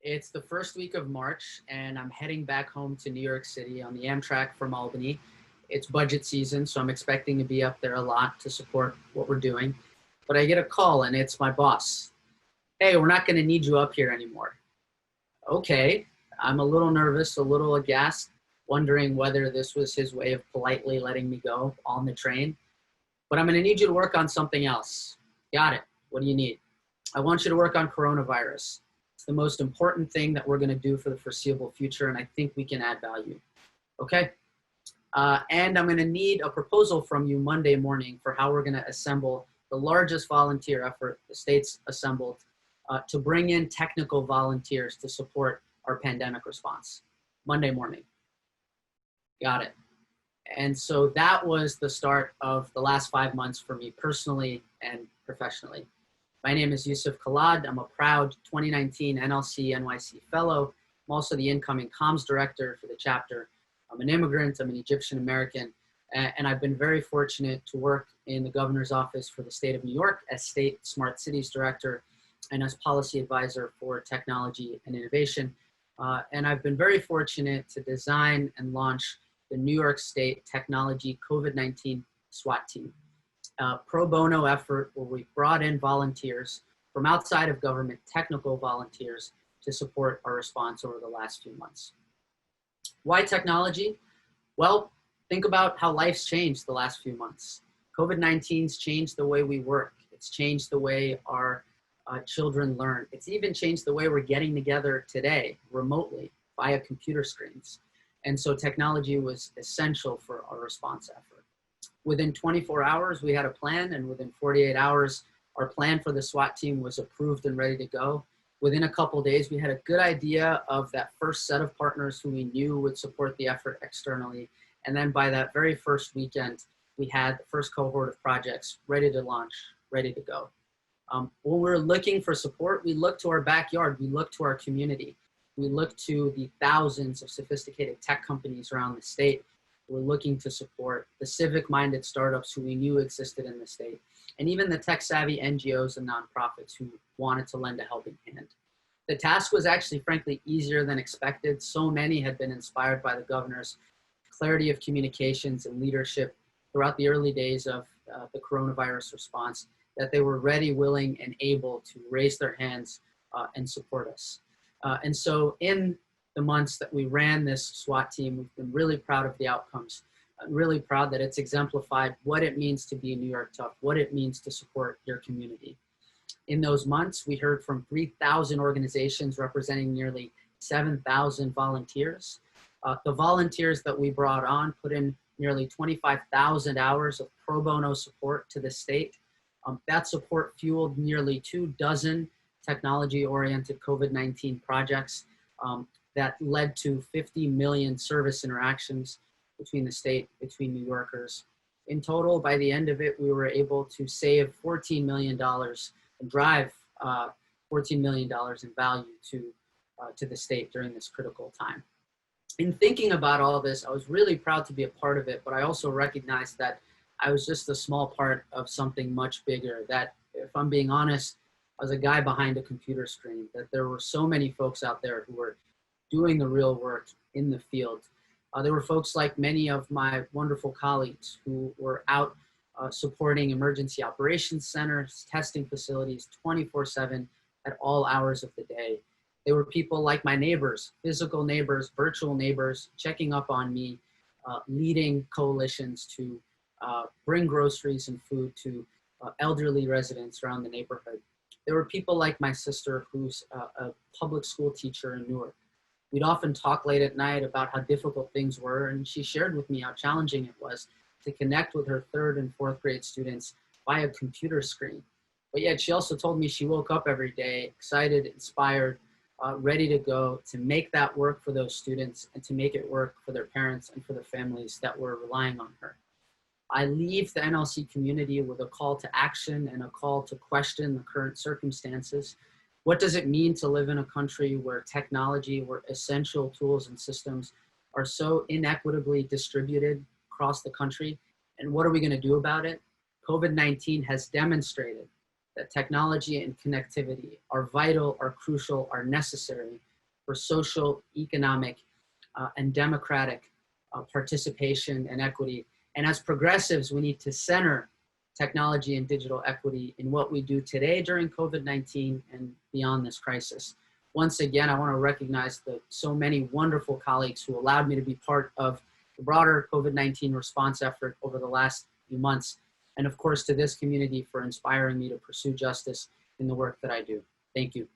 It's the first week of March, and I'm heading back home to New York City on the Amtrak from Albany. It's budget season, so I'm expecting to be up there a lot to support what we're doing. But I get a call, and it's my boss. Hey, we're not going to need you up here anymore. Okay. I'm a little nervous, a little aghast, wondering whether this was his way of politely letting me go on the train. But I'm going to need you to work on something else. Got it. What do you need? I want you to work on coronavirus. It's the most important thing that we're going to do for the foreseeable future, and I think we can add value. Okay? And I'm going to need a proposal from you Monday morning for how we're going to assemble the largest volunteer effort the state's assembled to bring in technical volunteers to support our pandemic response. Monday morning. Got it. And so that was the start of the last 5 months for me personally and professionally. My name is Youssef. I'm a proud 2019 NLC NYC Fellow. I'm also the incoming comms director for the chapter. I'm an immigrant, I'm an Egyptian American, and I've been very fortunate to work in the governor's office for the state of New York as state smart cities director and as policy advisor for technology and innovation. And I've been very fortunate to design and launch the New York State Technology COVID-19 SWAT team. Pro bono effort where we brought in volunteers from outside of government, technical volunteers, to support our response over the last few months. Why technology? Well, think about how life's changed the last few months. COVID-19's changed the way we work. It's changed the way our children learn. It's even changed the way we're getting together today, remotely, via computer screens. And so technology was essential for our response effort. Within 24 hours, we had a plan, and within 48 hours, our plan for the SWAT team was approved and ready to go. Within a couple of days, we had a good idea of that first set of partners who we knew would support the effort externally. And then by that very first weekend, we had the first cohort of projects ready to launch, ready to go. When we're looking for support, we look to our backyard, we look to our community. We look to the thousands of sophisticated tech companies around the state. We're looking to support the civic-minded startups who we knew existed in the state, and even the tech-savvy NGOs and nonprofits who wanted to lend a helping hand. The task was actually, frankly, easier than expected. So many had been inspired by the governor's clarity of communications and leadership throughout the early days of the coronavirus response that they were ready, willing, and able to raise their hands and support us. And so in the months that we ran this SWAT team, we've been really proud of the outcomes. I'm really proud that it's exemplified what it means to be New York tough, what it means to support your community. In those months, we heard from 3,000 organizations representing nearly 7,000 volunteers. The volunteers that we brought on put in nearly 25,000 hours of pro bono support to the state. That support fueled nearly 24 technology-oriented COVID-19 projects that led to 50 million service interactions between the state, between New Yorkers. In total, by the end of it, we were able to save $14 million and drive $14 million in value to the state during this critical time. In thinking about all this, I was really proud to be a part of it, but I also recognized that I was just a small part of something much bigger, that if I'm being honest, I was a guy behind a computer screen, that there were so many folks out there who were doing the real work in the field. There were folks like many of my wonderful colleagues who were out supporting emergency operations centers, testing facilities 24/7 at all hours of the day. There were people like my neighbors, physical neighbors, virtual neighbors, checking up on me, leading coalitions to bring groceries and food to elderly residents around the neighborhood. There were people like my sister, who's a public school teacher in Newark. We'd often talk late at night about how difficult things were, and she shared with me how challenging it was to connect with her 3rd and 4th grade students via computer screen. But yet she also told me she woke up every day excited, inspired, ready to go to make that work for those students and to make it work for their parents and for the families that were relying on her. I leave the NLC community with a call to action and a call to question the current circumstances. What does it mean to live in a country where technology, where essential tools and systems are so inequitably distributed across the country? And what are we going to do about it? COVID-19 has demonstrated that technology and connectivity are vital, are crucial, are necessary for social, economic, and democratic participation and equity. And as progressives, we need to center technology and digital equity in what we do today during COVID-19 and beyond this crisis. Once again, I want to recognize the so many wonderful colleagues who allowed me to be part of the broader COVID-19 response effort over the last few months. And of course, to this community for inspiring me to pursue justice in the work that I do. Thank you.